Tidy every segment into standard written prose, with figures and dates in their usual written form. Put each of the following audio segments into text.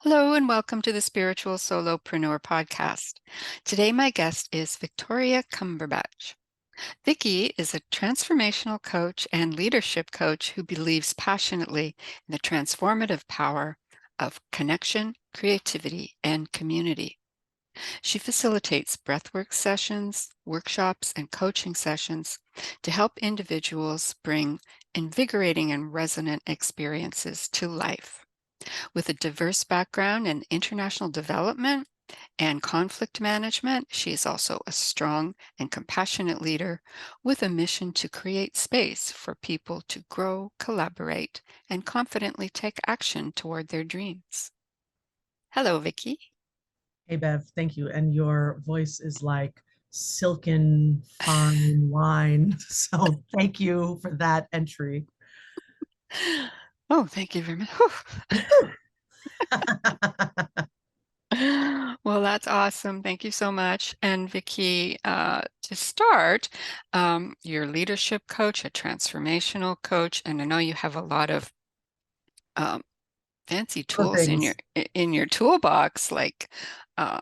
Hello and welcome to the Spiritual Solopreneur podcast. Today, my guest is Victoria Cumberbatch. Viki is a transformational coach and leadership coach who believes passionately in the transformative power of connection, creativity, and community. She facilitates breathwork sessions, workshops, and coaching sessions to help individuals bring invigorating and resonant experiences to life. With a diverse background in international development and conflict management, she is also a strong and compassionate leader with a mission to create space for people to grow, collaborate, and confidently take action toward their dreams. Hello, Viki. Hey Bev, thank you. And your voice is like silken fine wine. So thank you for that entry. Oh, thank you very much. Well, that's awesome. Thank you so much. And Vicki, to start, you're a leadership coach, a transformational coach, and I know you have a lot of um, fancy Other tools in your things. toolbox, like uh,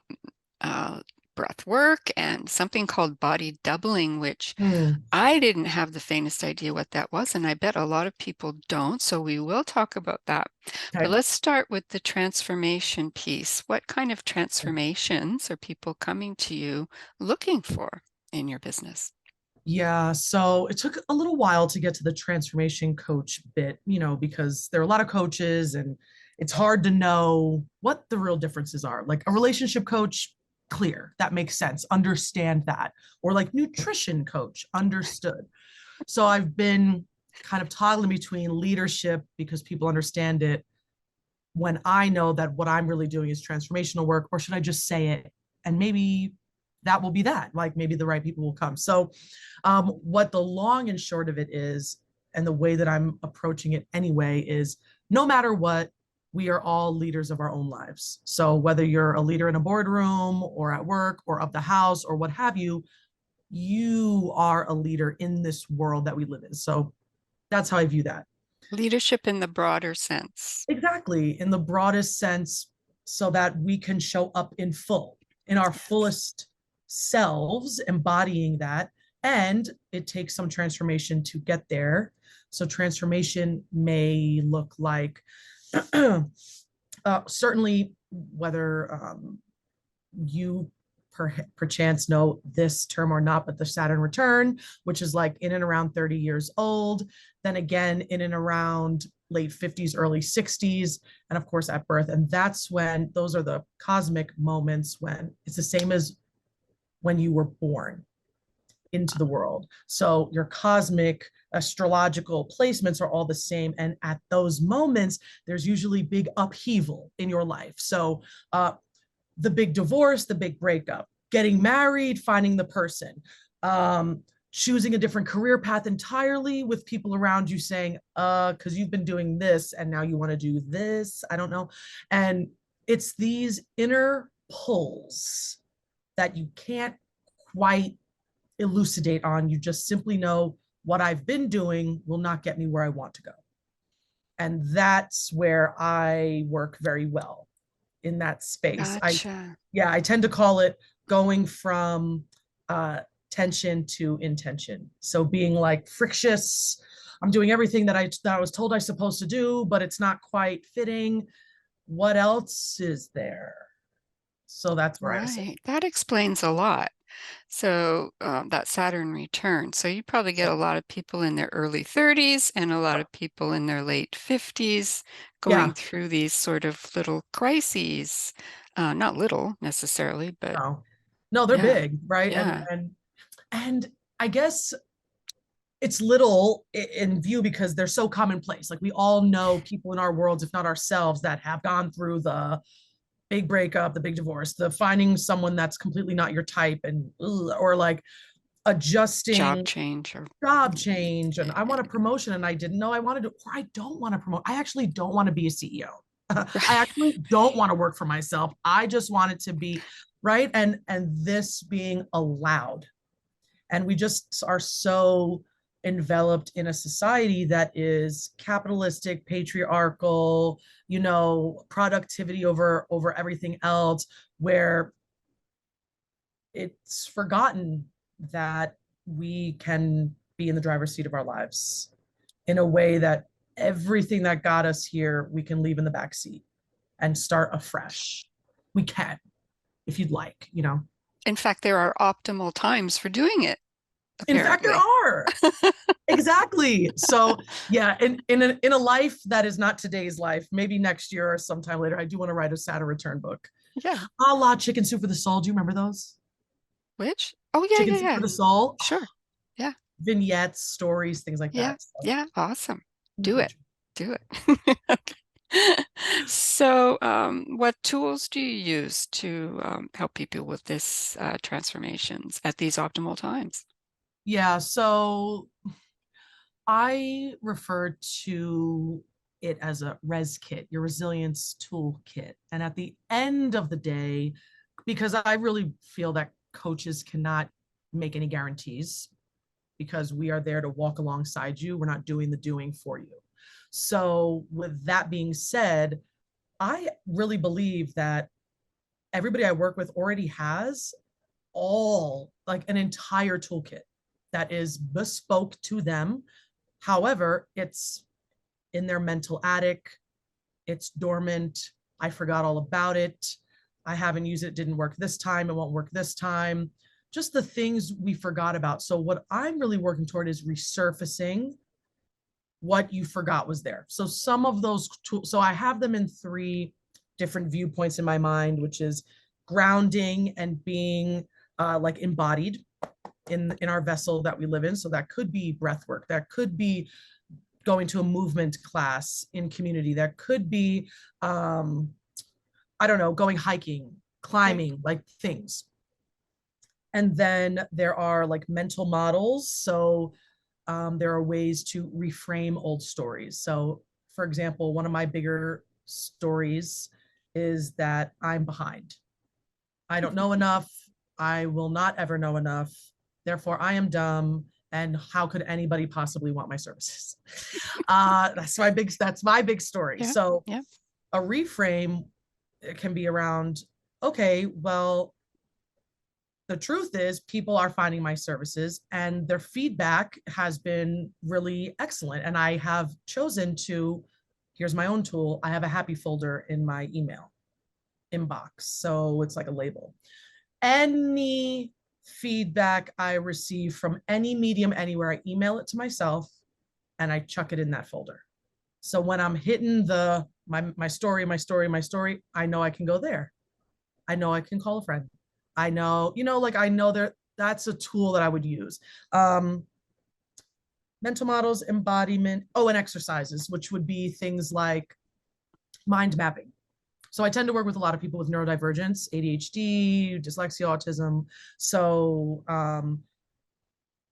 uh, breath work and something called body doubling, which Hmm. I didn't have the faintest idea what that was, and I bet a lot of people don't. So we will talk about that. But Okay. let's start with the transformation piece. What kind of transformations are people coming to you looking for in your business? Yeah, so it took a little while to get to the transformation coach bit, because there are a lot of coaches and it's hard to know what the real differences are. Like a relationship coach, clear, that makes sense, understand that. Or like nutrition coach, understood. So I've been kind of toggling between leadership because people understand it when I know that what I'm really doing is transformational work, or should I just say it? And maybe that will be that, like maybe the right people will come. So, what the long and short of it is, and the way that I'm approaching it anyway, is no matter what, we are all leaders of our own lives. So, whether you're a leader in a boardroom or at work or of the house or what have you, you are a leader in this world that we live in. So, that's how I view that. Leadership in the broader sense. Exactly, in the broadest sense, so that we can show up in full, in our Yes. fullest selves, embodying that. And it takes some transformation to get there. So, transformation may look like certainly whether you perchance know this term or not, but the Saturn Return, which is like in and around 30 years old, then again in and around late 50s, early 60s, and of course at birth. And that's when those are the cosmic moments when it's the same as when you were born into the world. So your cosmic astrological placements are all the same. And at those moments, there's usually big upheaval in your life. So the big divorce, the big breakup, getting married, finding the person, choosing a different career path entirely with people around you saying, because you've been doing this and now you want to do this. I don't know. And it's these inner pulls that you can't quite elucidate on. You just simply know what I've been doing will not get me where I want to go. And that's where I work very well in that space. Gotcha. I tend to call it going from uh, tension to intention. So being like frictious, I'm doing everything that I was told I was supposed to do, but it's not quite fitting. What else is there? So that's where I sit. Right. That explains a lot. So that Saturn return. So you probably get a lot of people in their early 30s and a lot of people in their late 50s going Yeah, through these sort of little crises. Not little necessarily, but no, no, they're yeah, big, right? And yeah. and I guess it's little in view because they're so commonplace. Like we all know people in our worlds, if not ourselves, that have gone through the big breakup, the big divorce, the finding someone that's completely not your type, and or like Job adjusting change or job change. And I eh, want a promotion and I didn't know I wanted to, or I don't want to promote. I actually don't want to be a CEO. I right. actually don't want to work for myself. I just want it to be right. And this being allowed. And we just are so enveloped in a society that is capitalistic, patriarchal, productivity over everything else, where it's forgotten that we can be in the driver's seat of our lives in a way that everything that got us here, we can leave in the back seat and start afresh. We can, if you'd like. In fact, there are optimal times for doing it, In fact, there apparently. are. Exactly. So yeah, in a life that is not today's life, maybe next year or sometime later, I do want to write a Saturn Return book. Yeah. A la Chicken Soup for the Soul. Do you remember those? Which? Oh, yeah, Chicken yeah, Soup yeah. for the Soul. Sure. Yeah. Vignettes, stories, things like Yeah. that. So Yeah. Awesome. in the Do it. future. Do it. Okay. So, what tools do you use to help people with this transformations at these optimal times? Yeah, so I refer to it as a res kit, your resilience toolkit. And at the end of the day, because I really feel that coaches cannot make any guarantees because we are there to walk alongside you. We're not doing the doing for you. So, with that being said, I really believe that everybody I work with already has all like an entire toolkit that is bespoke to them. However, it's in their mental attic, it's dormant. I forgot all about it. I haven't used it, didn't work this time, it won't work this time. Just the things we forgot about. So, what I'm really working toward is resurfacing what you forgot was there. So, some of those tools, so I have them in three different viewpoints in my mind, which is grounding and being like embodied in our vessel that we live in. So that could be breath work, that could be going to a movement class in community, that could be I don't know, going hiking, Right. climbing, like things. And then there are like mental models. So there are ways to reframe old stories. So, for example, one of my bigger stories is that I'm behind. I don't know enough. I will not ever know enough. Therefore, I am dumb. And how could anybody possibly want my services? That's my big story. Yeah. So Yeah. a reframe can be around, okay, well, the truth is people are finding my services and their feedback has been really excellent. And I have chosen to, here's my own tool. I have a happy folder in my email inbox. So it's like a label. Any feedback I receive from any medium anywhere, I email it to myself and I chuck it in that folder. So when I'm hitting my story, I know I can go there. I know I can call a friend. I know, like I know that's a tool that I would use. Mental models, embodiment, and exercises, which would be things like mind mapping. So I tend to work with a lot of people with neurodivergence, ADHD, dyslexia, autism. So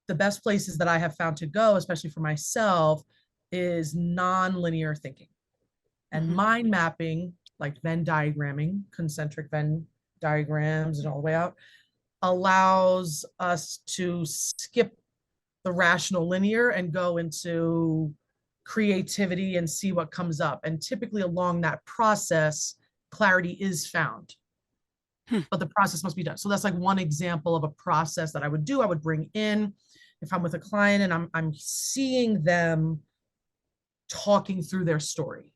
the best places that I have found to go, especially for myself, is non-linear thinking and Hmm. mind mapping, like Venn diagramming, concentric Venn diagrams and all the way out, allows us to skip the rational linear and go into creativity and see what comes up. And typically along that process, clarity is found, Hmm. but the process must be done. So that's like one example of a process that I would do. I would bring in, if I'm with a client and I'm seeing them talking through their story.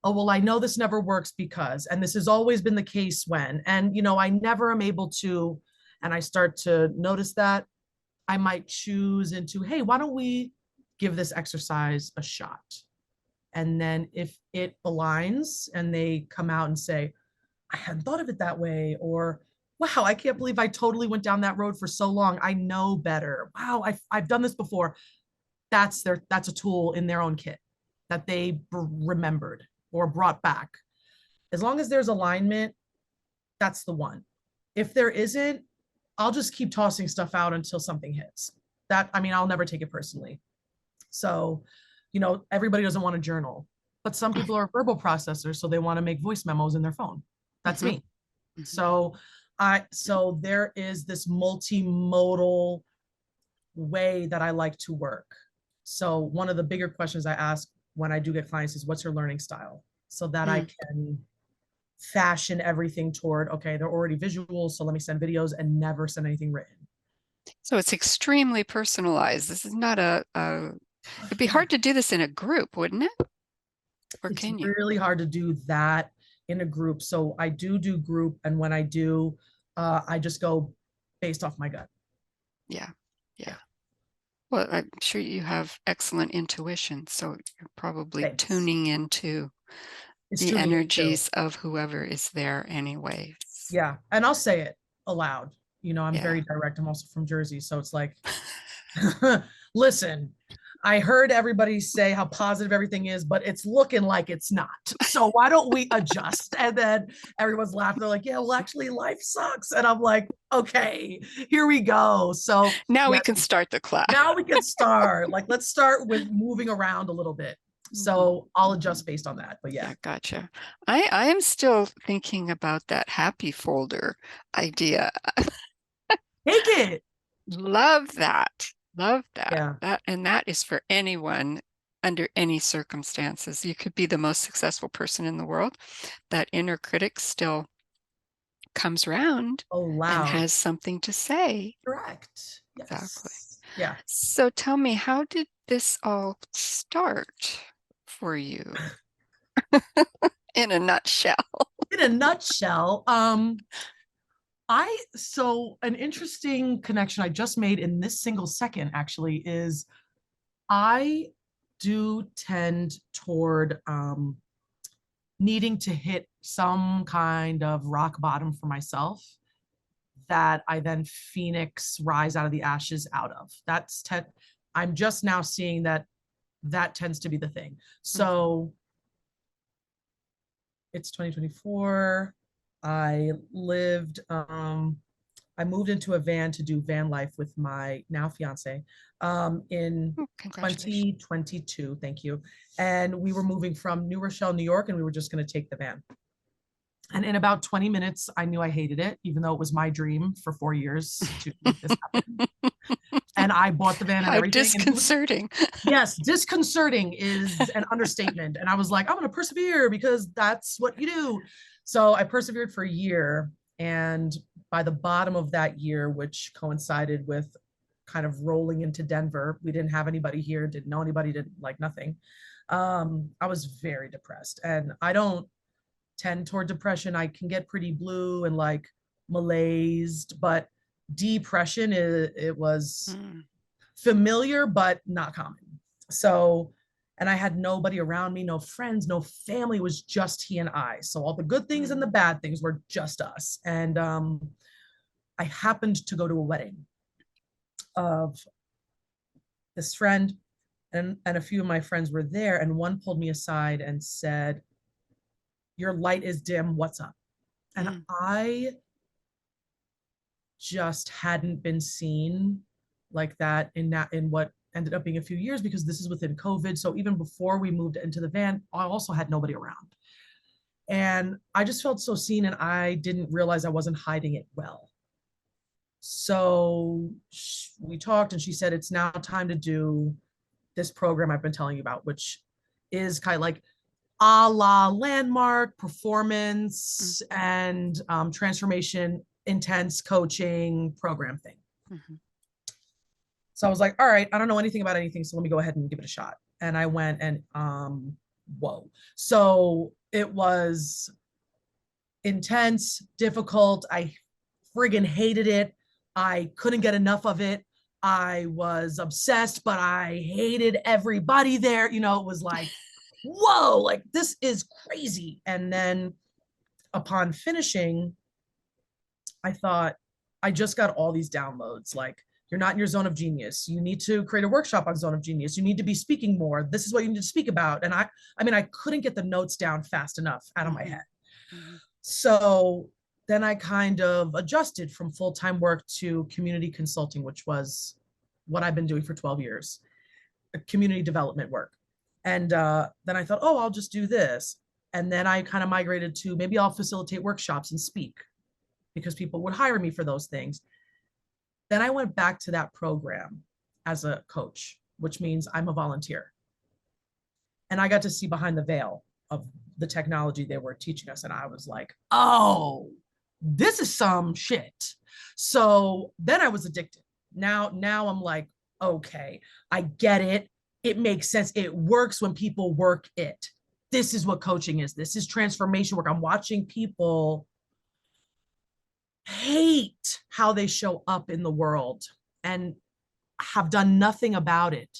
Oh, well, I know this never works because, and this has always been the case when, and I never am able to, and I start to notice that, I might choose into, hey, why don't we give this exercise a shot? And then if it aligns and they come out and say, I hadn't thought of it that way, or wow, I can't believe I totally went down that road for so long. I know better. Wow, I've done this before. That's a tool in their own kit that they remembered or brought back. As long as there's alignment, that's the one. If there isn't, I'll just keep tossing stuff out until something hits. I'll never take it personally. So, everybody doesn't want to journal, but some people are verbal processors, so they want to make voice memos in their phone. That's Hmm. me. Hmm. So there is this multimodal way that I like to work. So one of the bigger questions I ask when I do get clients is, what's your learning style? So that I can fashion everything toward, okay, they're already visual, so let me send videos and never send anything written. So it's extremely personalized. This is not it'd be Yeah, hard to do this in a group, wouldn't it? Or it's can you? really hard to do that in a group. So I do group, and when I do, I just go based off my gut. Yeah. Yeah. Yeah, Well, I'm sure you have excellent intuition, so you're probably thanks. tuning into It's the tuning in too. energies of whoever is there anyways. Yeah, and I'll say it aloud. You know, I'm Yeah. very direct. I'm also from Jersey, so it's like, listen, I heard everybody say how positive everything is, but it's looking like it's not. So why don't we adjust? And then everyone's laughing. They're like, yeah, well, actually, life sucks. And I'm like, okay, here we go. So Now yeah, we can start the class. now we can start. Like, let's start with moving around a little bit. Mhm. So I'll adjust based on that. But yeah, Yeah, gotcha. I am still thinking about that happy folder idea. take it. Love that. Love that. Yeah. That is for anyone under any circumstances. You could be the most successful person in the world. That inner critic still comes round Oh, and loud. has something to say. Correct. Exactly. Yes. Yeah. So tell me, how did this all start for you in a nutshell? In a nutshell, so an interesting connection I just made in this single second actually is I do tend toward needing to hit some kind of rock bottom for myself that I then phoenix rise out of the ashes out of. I'm just now seeing that that tends to be the thing. Mhm. So it's 2024. I lived I moved into a van to do van life with my now fiance in Oh, congratulations. 2022. Thank you. And we were moving from New Rochelle, New York, and we were just going to take the van. And in about 20 minutes, I knew I hated it, even though it was my dream for 4 years to make this happen. And I bought the van and How everything. And it was, disconcerting. yes, disconcerting is an understatement. And I was like, I'm going to persevere because that's what you do. So I persevered for a year. And by the bottom of that year, which coincided with kind of rolling into Denver, we didn't have anybody here, didn't know anybody, didn't like nothing. I was very depressed. And I don't tend toward depression. I can get pretty blue and like malaised, but depression, it was Mm, familiar, but not common. So, and I had nobody around me, no friends, no family, it was just he and I. So all the good things and the mm, bad things were just us. And I happened to go to a wedding of this friend, and a few of my friends were there. And one pulled me aside and said, your light is dim. What's up? And mm, I just hadn't been seen like that in what ended up being a few years, because this is within COVID. So even before we moved into the van, I also had nobody around. And I just felt so seen, and I didn't realize I wasn't hiding it well. So we talked, and she said, it's now time to do this program I've been telling you about, which is kind of like a la landmark mm, performance and transformation intense coaching program thing. mhm, So I was like, all right, I don't know anything about anything, so let me go ahead and give it a shot. And I went, and whoa. So it was intense, difficult. I friggin' hated it. I couldn't get enough of it. I was obsessed, but I hated everybody there. You know, it was like, whoa, like this is crazy. And then upon finishing, I thought, I just got all these downloads. Like, you're not in your zone of genius. You need to create a workshop on zone of genius. You need to be speaking more. This is what you need to speak about. And I mean, I couldn't get the notes down fast enough out of my mhm, head. mhm, So then I kind of adjusted from full-time work to community consulting, which was what I've been doing for 12 years, community development work. And then I thought, oh, I'll just do this. And then I kind of migrated to, maybe I'll facilitate workshops and speak, because people would hire me for those things. Then I went back to that program, as a coach, which means I'm a volunteer. And I got to see behind the veil of the technology they were teaching us. And I was like, oh, this is some shit. So then I was addicted. Now I'm like, okay, I get it. It makes sense. It works when people work it. This is what coaching is. This is transformation work. I'm watching people hate how they show up in the world and have done nothing about it.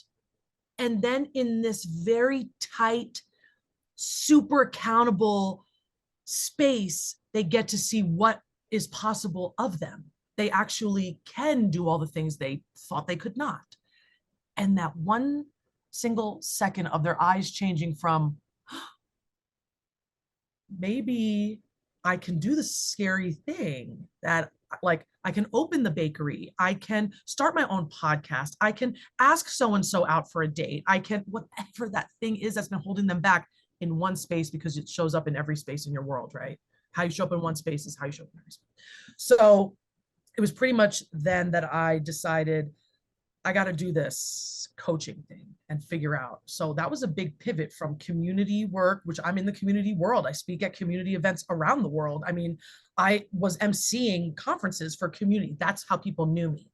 And then in this very tight, super accountable space, they get to see what is possible of them. They actually can do all the things they thought they could not. And that one single second of their eyes changing from maybe I can do the scary thing that, like, I can open the bakery, I can start my own podcast, I can ask so and so out for a date, I can, whatever that thing is that's been holding them back in one space, because it shows up in every space in your world, right? How you show up in one space is how you show up in every space. So it was pretty much then that I decided I got to do this coaching thing and figure out. So that was a big pivot from community work, which I'm in the community world. I speak at community events around the world. I mean, I was emceeing conferences for community. That's how people knew me.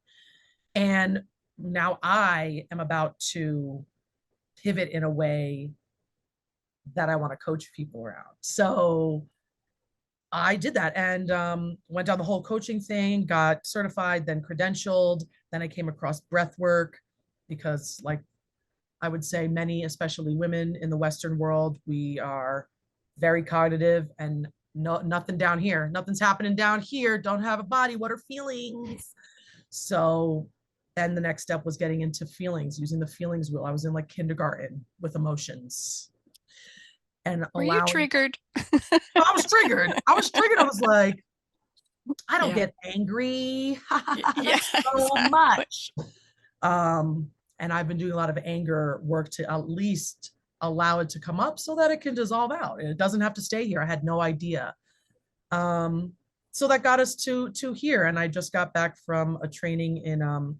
And now I am about to pivot in a way that I want to coach people around. So I did that and went down the whole coaching thing, got certified, then credentialed. Then I came across breath work because, like, I would say many, especially women in the Western world, we are very cognitive and nothing down here. Nothing's happening down here. Don't have a body. What are feelings? So then the next step was getting into feelings, using the feelings wheel. I was in like kindergarten with emotions and Were you allowing. triggered? I was triggered. I was triggered. I was like, I don't Yeah. get angry. Yeah, That's so exactly. much. Um, and I've been doing a lot of anger work to at least allow it to come up so that it can dissolve out. It doesn't have to stay here. I had no idea. Um, so that got us to here. And I just got back from a training in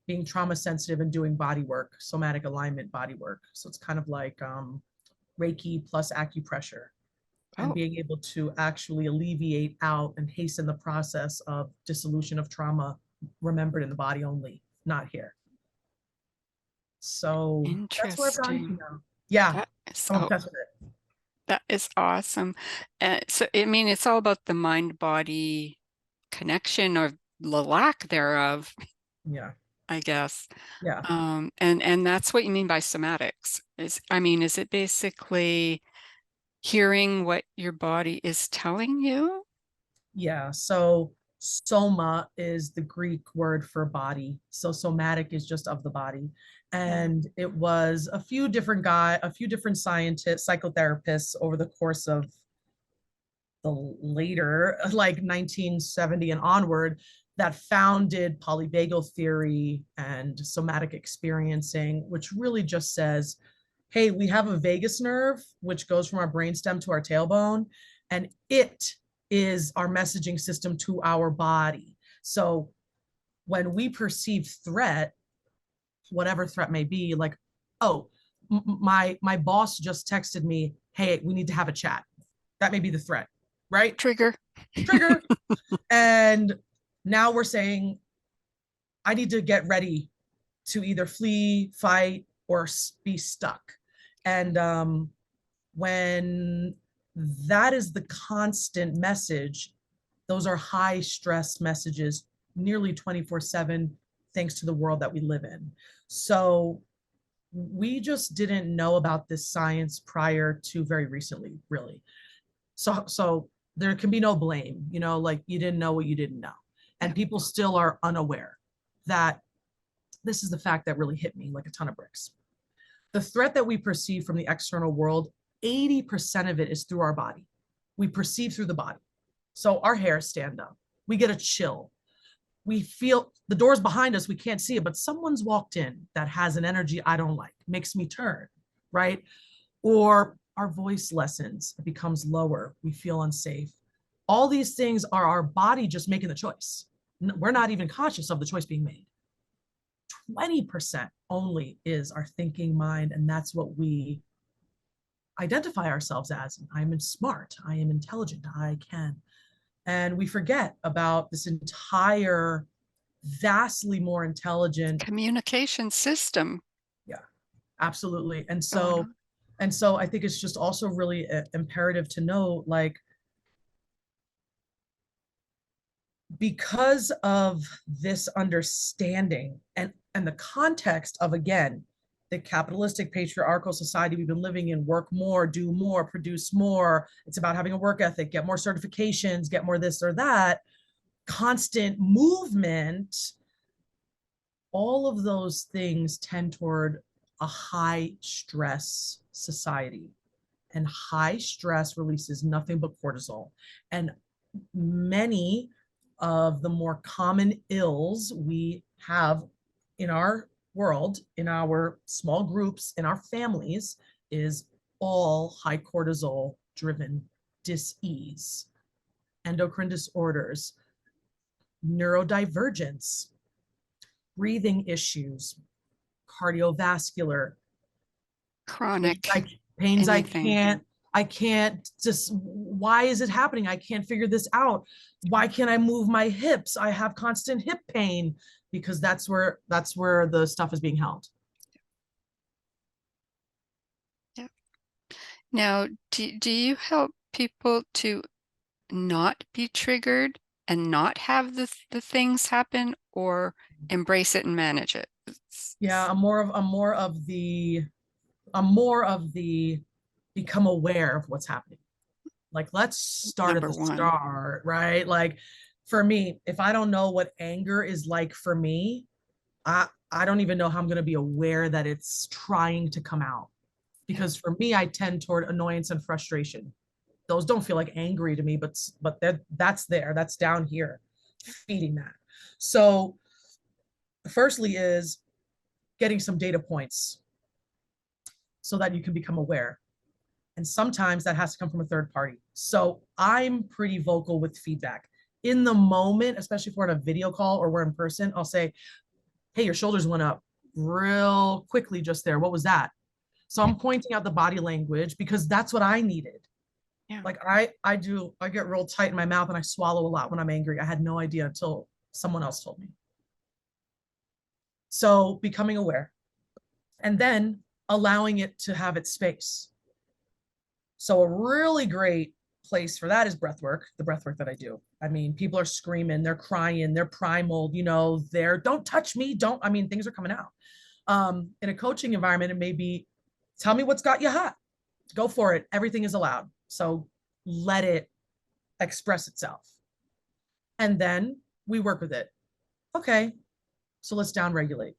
being trauma sensitive and doing body work, somatic alignment body work. So it's kind of like Reiki plus acupressure, and Oh, being able to actually alleviate out and hasten the process of dissolution of trauma remembered in the body only, not here. So that's where I've gotten to interesting. now. Yeah, That is I'm obsessed with it. that is awesome. So, I mean, it's all about the mind-body connection or the lack thereof, Yeah, I guess. yeah, And that's what you mean by somatics. I mean, is it basically hearing what your body is telling you? yeah. So soma is the Greek word for body. So somatic is just of the body. Mm. And it was a few different scientists, psychotherapists over the course of the later, like 1970 and onward, that founded polyvagal theory and somatic experiencing, which really just says, hey, we have a vagus nerve, which goes from our brainstem to our tailbone, and it is our messaging system to our body. So when we perceive threat, whatever threat may be, like, oh, my boss just texted me, hey, we need to have a chat. That may be the threat, right? Trigger. Trigger. And now we're saying, I need to get ready to either flee, fight, or be stuck. And when that is the constant message, those are high stress messages nearly 24/7, thanks to the world that we live in. So we just didn't know about this science prior to very recently, really. So there can be no blame, like you didn't know what you didn't know. Yeah. And people still are unaware that this is the fact that really hit me like a ton of bricks. The threat that we perceive from the external world, 80% of it is through our body. We perceive through the body. So our hairs stand up. We get a chill. We feel the door's behind us. We can't see it, but someone's walked in that has an energy I don't like, makes me turn, right? Or our voice lessens, it becomes lower. We feel unsafe. All these things are our body just making the choice. We're not even conscious of the choice being made. 20% only is our thinking mind, and that's what we identify ourselves as. I am smart, I am intelligent, I can. And we forget about this entire vastly more intelligent Communication system yeah, absolutely. And going so on. I think it's just also really imperative to know, like, because of this understanding and the context of, again, the capitalistic patriarchal society we've been living in, work more, do more, produce more, it's about having a work ethic, get more certifications, get more this or that, constant movement, all of those things tend toward a high stress society, and high stress releases nothing but cortisol. And many of the more common ills we have in our world, in our small groups, in our families, is all high cortisol driven dis-ease, endocrine disorders, neurodivergence, breathing issues, cardiovascular, pains Chronic I, pains anything. I can't just, why is it happening? I can't figure this out. Why can't I move my hips? I have constant hip pain, because that's where the stuff is being held. Yeah. Now, do you help people to not be triggered and not have the things happen, or embrace it and manage it? Yeah, I'm more of the become aware of what's happening. Like, let's start at Number the one. start, right? Like, for me, if I don't know what anger is like for me, I don't even know how I'm going to be aware that it's trying to come out. Yeah. Because for me, I tend toward annoyance and frustration. Those don't feel like angry to me, but that's down here, feeding that. So firstly is getting some data points so that you can become aware. And sometimes that has to come from a third party. So I'm pretty vocal with feedback. In the moment, especially if we're on a video call or we're in person, I'll say, hey, your shoulders went up real quickly just there. What was that? So I'm pointing out the body language because that's what I needed. Yeah. Like, I get real tight in my mouth and I swallow a lot when I'm angry. I had no idea until someone else told me. So becoming aware and then allowing it to have its space. So a really great place for that is breath work, the breath work that I do. I mean, people are screaming, they're crying, they're primal, they're don't touch me, don't, I mean, things are coming out. In a coaching environment, it may be, tell me what's got you hot. Go for it. Everything is allowed. So let it express itself. And then we work with it. Okay, so let's down regulate.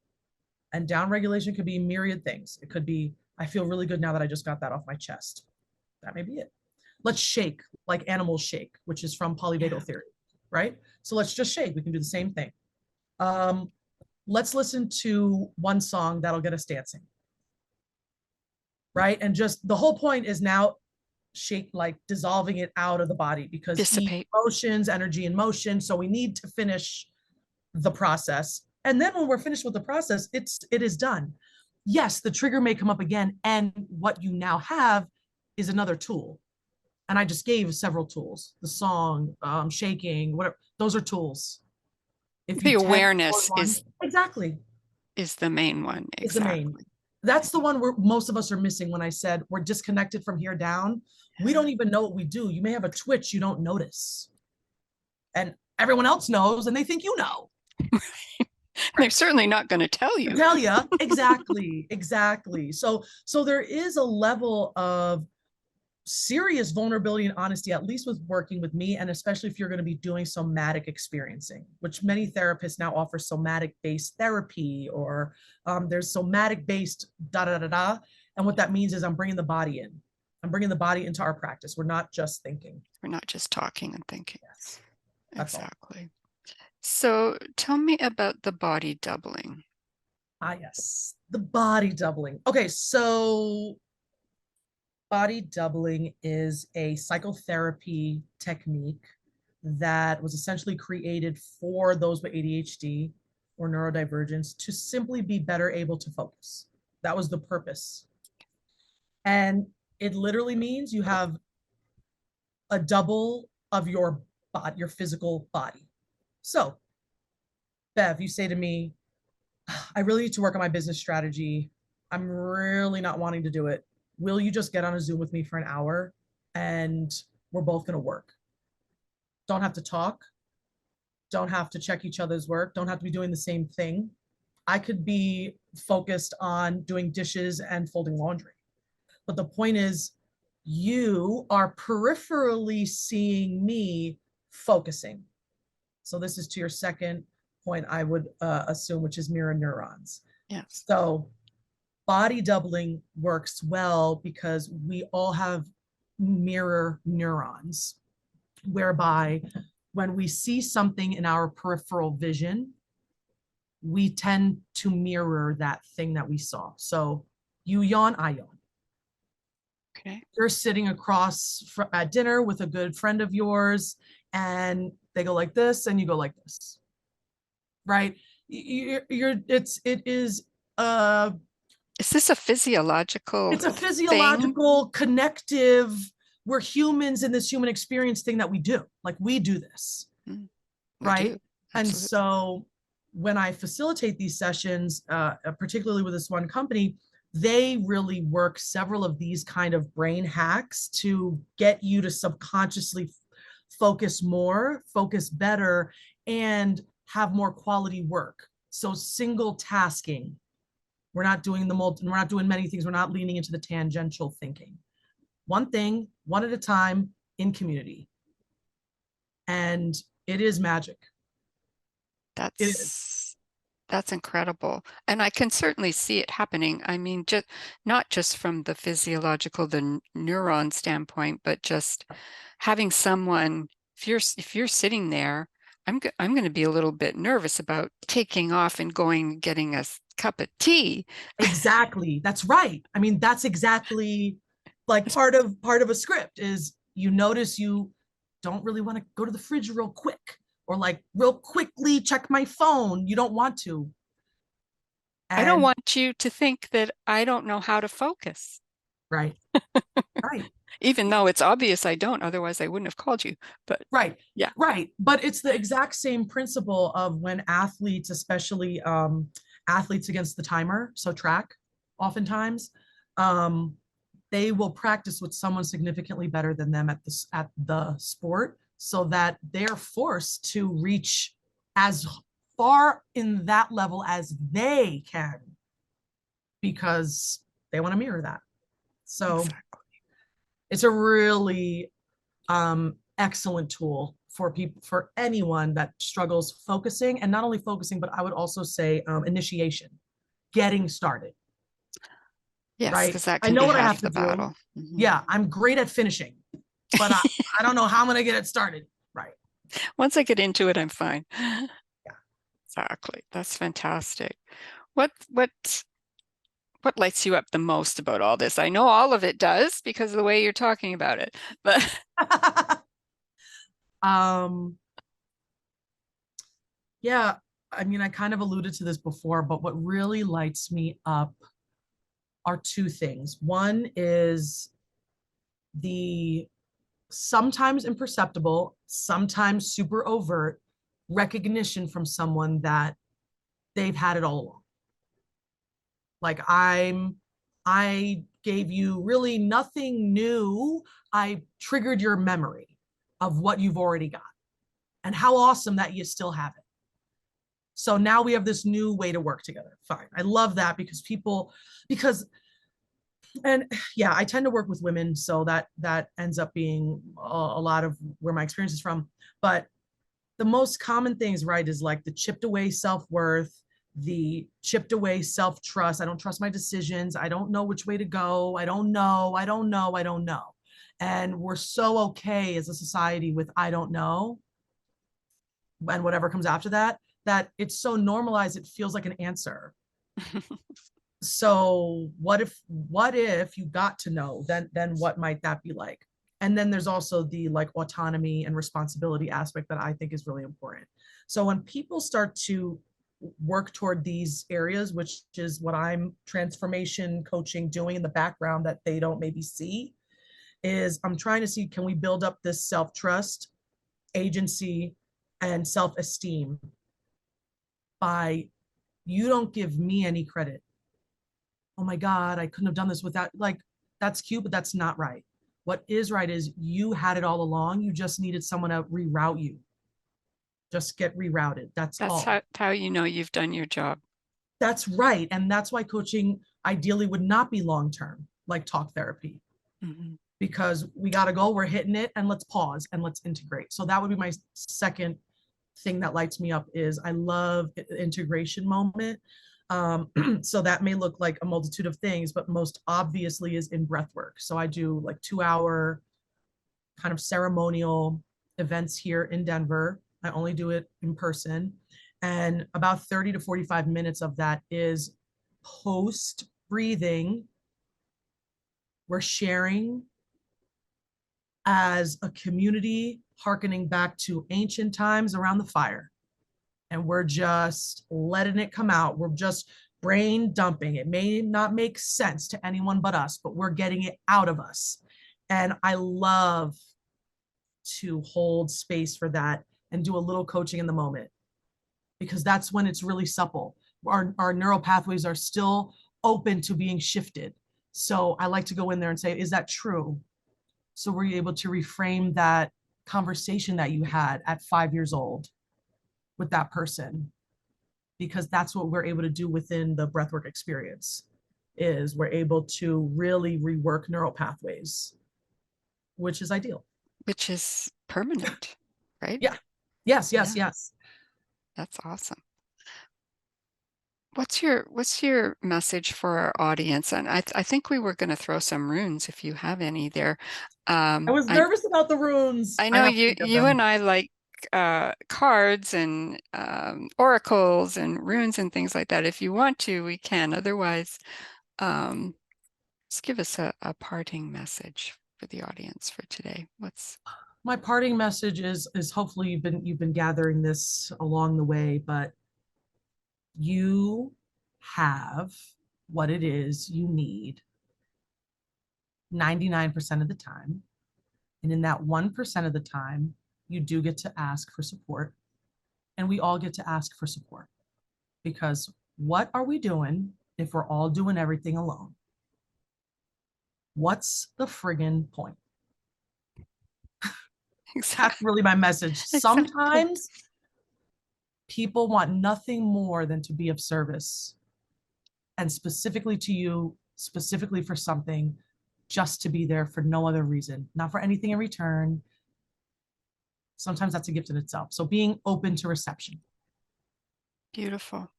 And down regulation could be myriad things. It could be, I feel really good now that I just got that off my chest. That may be it. Let's shake like animals shake, which is from Yeah. polyvagal theory, right? So let's just shake. We can do the same thing. Um, let's listen to one song that'll get us dancing, right? And just the whole point is now shake, like dissolving it out of the body, because Dissipate. emotions, energy in motion. So we need to finish the process. And then when we're finished with the process, it is done. Yes, the trigger may come up again. And what you now have is another tool. And I just gave several tools, the song, shaking, whatever, those are tools. If you The tend toward awareness one, exactly, is the main one. is the main. Exactly. That's the one where most of us are missing. When I said we're disconnected from here down, we Yeah. don't even know what we do. You may have a twitch you don't notice, and everyone else knows, and they think you know. They're certainly not going to tell you. Tell you exactly, exactly. So there is a level of serious vulnerability and honesty, at least with working with me, and especially if you're going to be doing somatic experiencing, which many therapists now offer somatic based therapy, or there's somatic based da da da da. And what that means is I'm bringing the body in. I'm bringing the body into our practice. We're not just thinking. We're not just talking and thinking. Yes, that's all. Exactly. So tell me about the body doubling. Ah, yes, the body doubling. Okay, so body doubling is a psychotherapy technique that was essentially created for those with ADHD or neurodivergence to simply be better able to focus. That was the purpose. And it literally means you have a double of your body, your physical body. So, Bev, you say to me, I really need to work on my business strategy. I'm really not wanting to do it. Will you just get on a Zoom with me for an hour and we're both going to work? Don't have to talk. Don't have to check each other's work. Don't have to be doing the same thing. I could be focused on doing dishes and folding laundry. But the point is, you are peripherally seeing me focusing. So this is to your second point, I would assume, which is mirror neurons. Yes. So body doubling works well because we all have mirror neurons, whereby when we see something in our peripheral vision, we tend to mirror that thing that we saw. So you yawn, I yawn. Okay. You're sitting across at dinner with a good friend of yours, and they go like this, and you go like this, right? It is Is this a physiological it's a thing? physiological connective. We're humans in this human experience thing that we do. Like we do this, We right? do. And Absolutely. so when I facilitate these sessions, particularly with this one company, they really work several of these kind of brain hacks to get you to subconsciously focus more, focus better, and have more quality work. So single tasking. We're not doing we're not doing many things. We're not leaning into the tangential thinking. One thing, one at a time in community. And it is magic. It is. That's incredible. And I can certainly see it happening. I mean, just not just from the physiological, the neuron standpoint, but just having someone, if you're sitting there, I'm going to be a little bit nervous about taking off and going getting a cup of tea. Exactly. That's right. I mean, that's exactly like part of a script is you notice you don't really want to go to the fridge real quick or like real quickly check my phone. You don't want to. I don't And want you to think that I don't know how to focus, right, right, even though it's obvious I don't, otherwise I wouldn't have called you. But right, yeah, right. But it's the exact same principle of when athletes, especially athletes against the timer, so track, oftentimes, um, they will practice with someone significantly better than them at the sport so that they're forced to reach as far in that level as they can because they want to mirror that. So exactly. it's a really excellent tool for people, for anyone that struggles focusing, and not only focusing, but I would also say initiation, getting started. Yes, Right? because that I can know be what I have half to the do. battle. Mhm. Yeah, I'm great at finishing, but I don't know how I'm gonna get it started. Right. Once I get into it, I'm fine. Yeah. Exactly. That's fantastic. What what what lights you up the most about all this? I know all of it does because of the way you're talking about it, but um, yeah, I mean, I kind of alluded to this before, but what really lights me up are two things. One is the sometimes imperceptible, sometimes super overt recognition from someone that they've had it all along. Like I gave you really nothing new. I triggered your memory of what you've already got and how awesome that you still have it. So now we have this new way to work together. Fine. I love that because and yeah, I tend to work with women, so that ends up being a lot of where my experience is from. But the most common things, right, is like the chipped away self-worth, the chipped away self-trust. I don't trust my decisions. I don't know which way to go. I don't know. I don't know. I don't know. And we're so okay as a society with I don't know and whatever comes after that, that it's so normalized, it feels like an answer. So what if you got to know, then what might that be like? And then there's also the like autonomy and responsibility aspect that I think is really important. So when people start to work toward these areas, which is what I'm transformation coaching doing in the background that they don't maybe see, is I'm trying to see, can we build up this self-trust, agency, and self-esteem by, you don't give me any credit. Oh my God, I couldn't have done this without, like, that's cute, but that's not right. What is right is you had it all along. You just needed someone to reroute you. Just get rerouted. That's That's all. how you know you've done your job. That's right. And that's why coaching ideally would not be long term, like talk therapy, Mm-hmm. because we got to go, we're hitting it, and let's pause and let's integrate. So that would be my second thing that lights me up, is I love integration moment. So that may look like a multitude of things, but most obviously is in breath work. So I do like 2 hour kind of ceremonial events here in Denver. I only do it in person. And about 30 to 45 minutes of that is post breathing. We're sharing as a community, hearkening back to ancient times around the fire. And we're just letting it come out. We're just brain dumping. It may not make sense to anyone but us, but we're getting it out of us. And I love to hold space for that and do a little coaching in the moment, because that's when it's really supple. Our neural pathways are still open to being shifted. So I like to go in there and say, is that true? So were you able to reframe that conversation that you had at 5 years old with that person? Because that's what we're able to do within the breathwork experience, is we're able to really rework neural pathways, which is ideal. Which is permanent, right? Yeah. Yes, yes, Yeah, yes. that's awesome. What's your message for our audience? And I think we were going to throw some runes if you have any there. I was I nervous about the runes. I I know have you 3 of you them. and I like cards and oracles and runes and things like that. If you want to, we can. Otherwise, um, just give us a parting message for the audience for today. What's My parting message is hopefully you've been gathering this along the way, but you have what it is you need 99% of the time. And in that 1% of the time, you do get to ask for support. And we all get to ask for support, because what are we doing if we're all doing everything alone? What's the friggin' point? That's exactly really my message. exactly Sometimes people want nothing more than to be of service, and specifically to you, specifically for something, just to be there for no other reason, not for anything in return. Sometimes that's a gift in itself. So being open to reception. beautiful.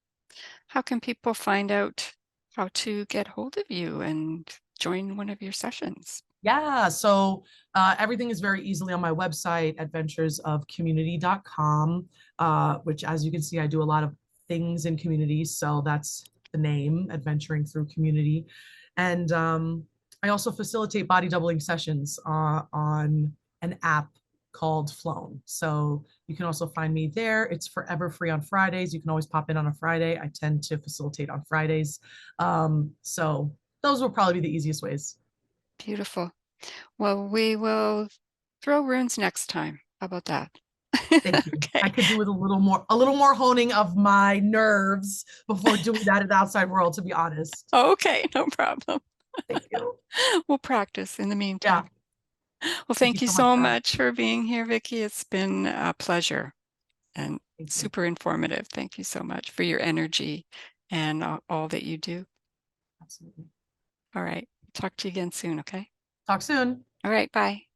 How can people find out how to get hold of you and join one of your sessions? Yeah, so everything is very easily on my website, adventuresofcommunity.com, which, as you can see, I do a lot of things in communities. So that's the name, Adventuring Through Community. And I also facilitate body doubling sessions on an app called Flown. So you can also find me there. It's forever free on Fridays. You can always pop in on a Friday. I tend to facilitate on Fridays. So those will probably be the easiest ways. Beautiful. Well, we will throw runes next time. How about that? Thank you. I Okay. could do with a little more honing of my nerves before doing that in the outside world, to be honest. Okay, no problem. Thank you. We'll practice in the Yeah. meantime. Well, Thank you thank you so much, so Deb. much for being here, Vicki. It's been a pleasure and Thank you. super informative. Thank you so much for your energy and all that you do. Absolutely. All right. Talk to you again soon, okay? Talk soon. All right, bye.